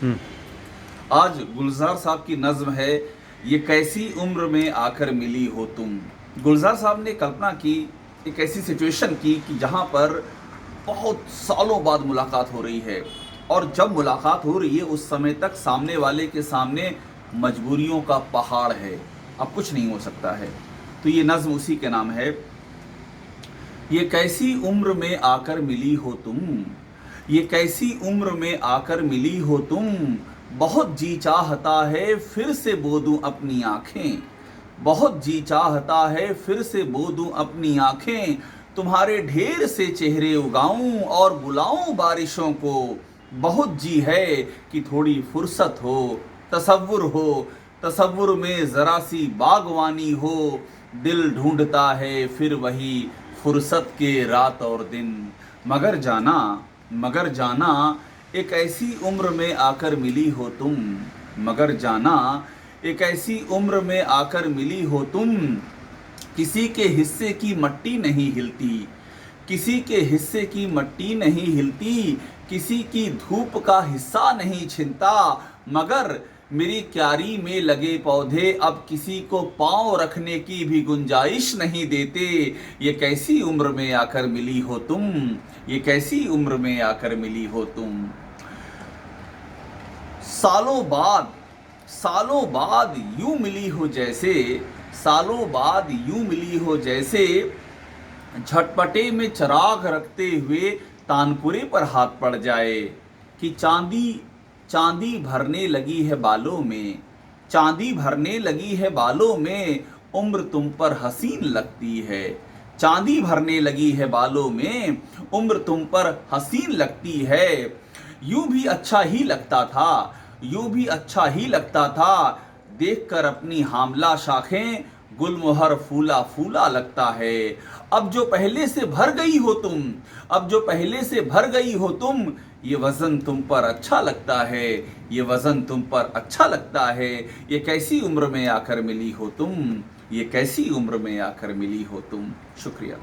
हम्म। आज गुलजार साहब की नज्म है, ये कैसी उम्र में आकर मिली हो तुम। गुलजार साहब ने कल्पना की, एक ऐसी सिचुएशन की कि जहाँ पर बहुत सालों बाद मुलाकात हो रही है, और जब मुलाकात हो रही है उस समय तक सामने वाले के सामने मजबूरियों का पहाड़ है, अब कुछ नहीं हो सकता है। तो ये नज्म उसी के नाम है, ये कैसी उम्र में आकर मिली हो तुम। ये कैसी उम्र में आकर मिली हो तुम। बहुत जी चाहता है फिर से बो दूं अपनी आंखें। बहुत जी चाहता है फिर से बो दूं अपनी आंखें। तुम्हारे ढेर से चेहरे उगाऊं और बुलाऊं बारिशों को। बहुत जी है कि थोड़ी फुर्सत हो, तसव्वुर हो, तसव्वुर में जरा सी बागवानी हो। दिल ढूंढता है फिर वही फुर्सत के रात और दिन। मगर जाना, मगर जाना, एक ऐसी उम्र में आकर मिली हो तुम। मगर जाना, एक ऐसी उम्र में आकर मिली हो तुम। किसी के हिस्से की मट्टी नहीं हिलती, किसी के हिस्से की मट्टी नहीं हिलती। किसी की धूप का हिस्सा नहीं छिनता। मगर मेरी क्यारी में लगे पौधे अब किसी को पांव रखने की भी गुंजाइश नहीं देते। ये कैसी उम्र में आकर मिली हो तुम। ये कैसी उम्र में आकर मिली हो तुम। सालों बाद, सालों बाद यूं मिली हो जैसे, सालों बाद यूं मिली हो जैसे झटपटे में चिराग रखते हुए तानपुरे पर हाथ पड़ जाए। कि चांदी, चांदी भरने लगी है बालों में, चांदी भरने लगी है बालों में। उम्र तुम पर हसीन लगती है। चांदी भरने लगी है बालों में, उम्र तुम पर हसीन लगती है। यूं भी अच्छा ही लगता था, यूं भी अच्छा ही लगता था। देखकर अपनी हामला शाखें गुलमोहर फूला फूला लगता है। अब जो पहले से भर गई हो तुम, अब जो पहले से भर गई हो तुम। ये वजन तुम पर अच्छा लगता है, ये वजन तुम पर अच्छा लगता है। ये कैसी उम्र में आकर मिली हो तुम। ये कैसी उम्र में आकर मिली हो तुम। शुक्रिया।